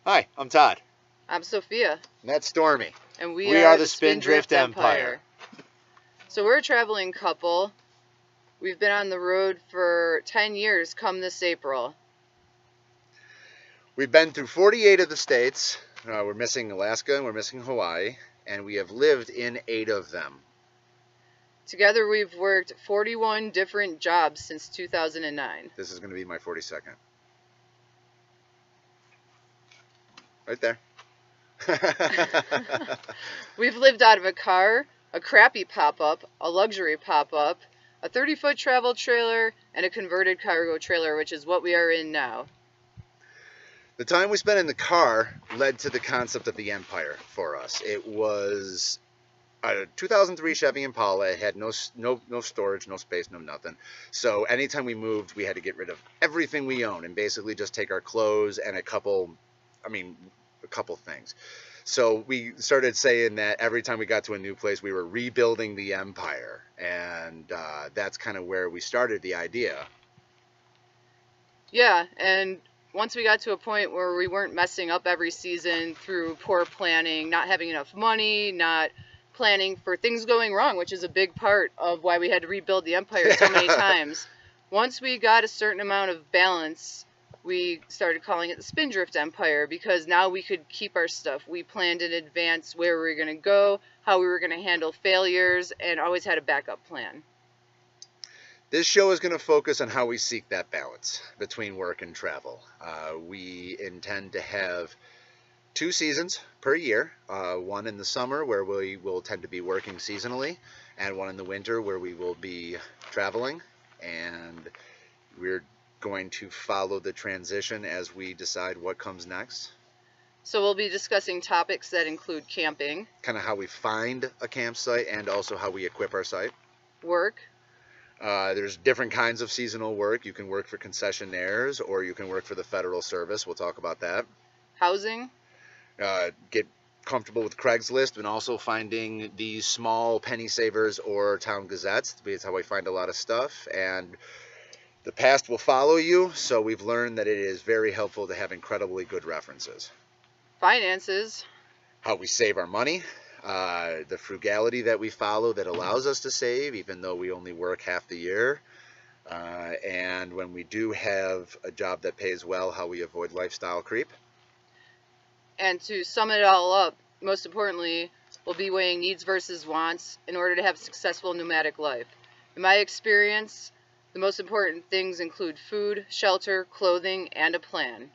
Hi, I'm Todd. I'm Sophia. And that's Stormy. And we are the Spindrift Empire. So we're a traveling couple. We've been on the road for 10 years come this April. We've been through 48 of the states. We're missing Alaska and we're missing Hawaii. And we have lived in 8 of them. Together we've worked 41 different jobs since 2009. This is going to be my 42nd. Right there. We've lived out of a car, a crappy pop-up, a luxury pop-up, a 30-foot travel trailer, and a converted cargo trailer, which is what we are in now. The time we spent in the car led to the concept of the Empire for us. It was a 2003 Chevy Impala. It had no storage, no space, no nothing. So anytime we moved, we had to get rid of everything we own and basically just take our clothes and a couple things. So we started saying that every time we got to a new place, we were rebuilding the Empire. And that's kind of where we started the idea. Yeah, and once we got to a point where we weren't messing up every season through poor planning, not having enough money, not planning for things going wrong, which is a big part of why we had to rebuild the Empire so many times. Once we got a certain amount of balance, we started calling it the Spindrift Empire because now we could keep our stuff. We planned in advance where we were going to go, how we were going to handle failures, and always had a backup plan. This show is going to focus on how we seek that balance between work and travel. We intend to have 2 seasons per year, one in the summer where we will tend to be working seasonally, and one in the winter where we will be traveling, and we're going to follow the transition as we decide what comes next. So we'll be discussing topics that include camping, kind of how we find a campsite and also how we equip our site. Work. There's different kinds of seasonal work. You can work for concessionaires or you can work for the federal service. We'll talk about that. Housing. Get comfortable with Craigslist and also finding these small penny savers or town gazettes. It's how we find a lot of stuff. And the past will follow you, so we've learned that it is very helpful to have incredibly good references. Finances. How we save our money. The frugality that we follow that allows us to save, even though we only work half the year. And when we do have a job that pays well, how we avoid lifestyle creep. And to sum it all up, most importantly, we'll be weighing needs versus wants in order to have a successful nomadic life. In my experience, the most important things include food, shelter, clothing, and a plan.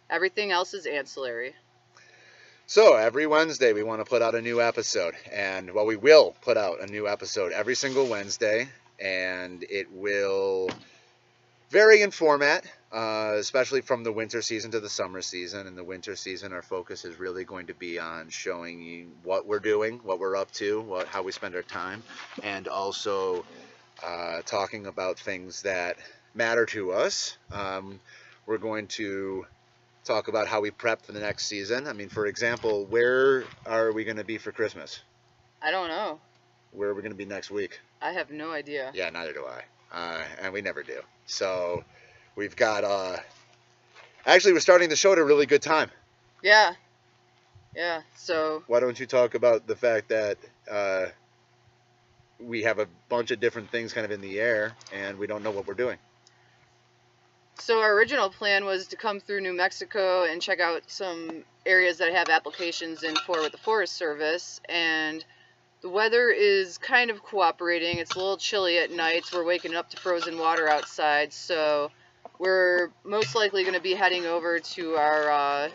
Everything else is ancillary. So every Wednesday we want to put out a new episode, and we will put out a new episode every single Wednesday, and it will vary in format, especially from the winter season to the summer season. In the winter season, our focus is really going to be on showing you what we're doing, what we're up to, how we spend our time, and also talking about things that matter to us. We're going to talk about how we prep for the next season. I mean, for example, where are we going to be for Christmas? I don't know. Where are we going to be next week? I have no idea. Yeah, neither do I. And we never do. So we've got, actually we're starting the show at a really good time. Yeah. Yeah, so. Why don't you talk about the fact that we have a bunch of different things kind of in the air and we don't know what we're doing. So our original plan was to come through New Mexico and check out some areas that have applications in for with the Forest Service, and the weather is kind of cooperating. It's a little chilly at nights. We're waking up to frozen water outside, so we're most likely going to be heading over to our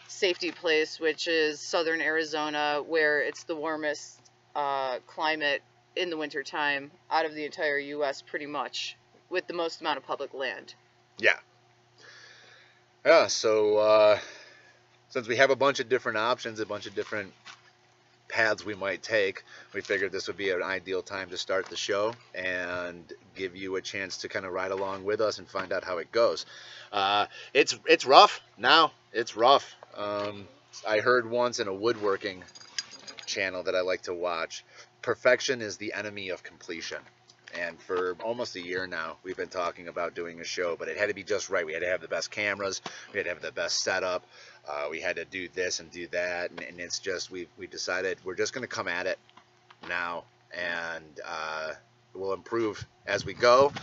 safety place, which is southern Arizona, where it's the warmest climate in the wintertime out of the entire U.S. pretty much, with the most amount of public land. Yeah. Yeah, so since we have a bunch of different options, a bunch of different paths we might take, we figured this would be an ideal time to start the show and give you a chance to kind of ride along with us and find out how it goes. It's rough now. It's rough. I heard once in a woodworking channel that I like to watch, perfection is the enemy of completion. And for almost a year now, we've been talking about doing a show, but it had to be just right. We had to have the best cameras. We had to have the best setup. We had to do this and do that. And it's just, we decided we're just going to come at it now, and we'll improve as we go.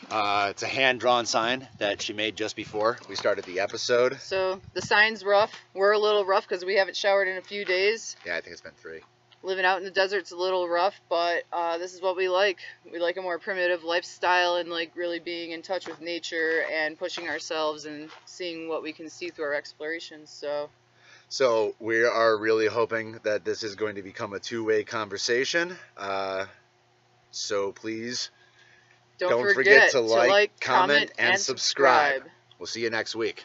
It's a hand-drawn sign that she made just before we started the episode. So the sign's rough. We're a little rough because we haven't showered in a few days. Yeah, I think it's been 3. Living out in the desert's a little rough, but this is what we like. We like a more primitive lifestyle and like really being in touch with nature and pushing ourselves and seeing what we can see through our explorations. So we are really hoping that this is going to become a two-way conversation. So please don't forget to like, comment, and subscribe. We'll see you next week.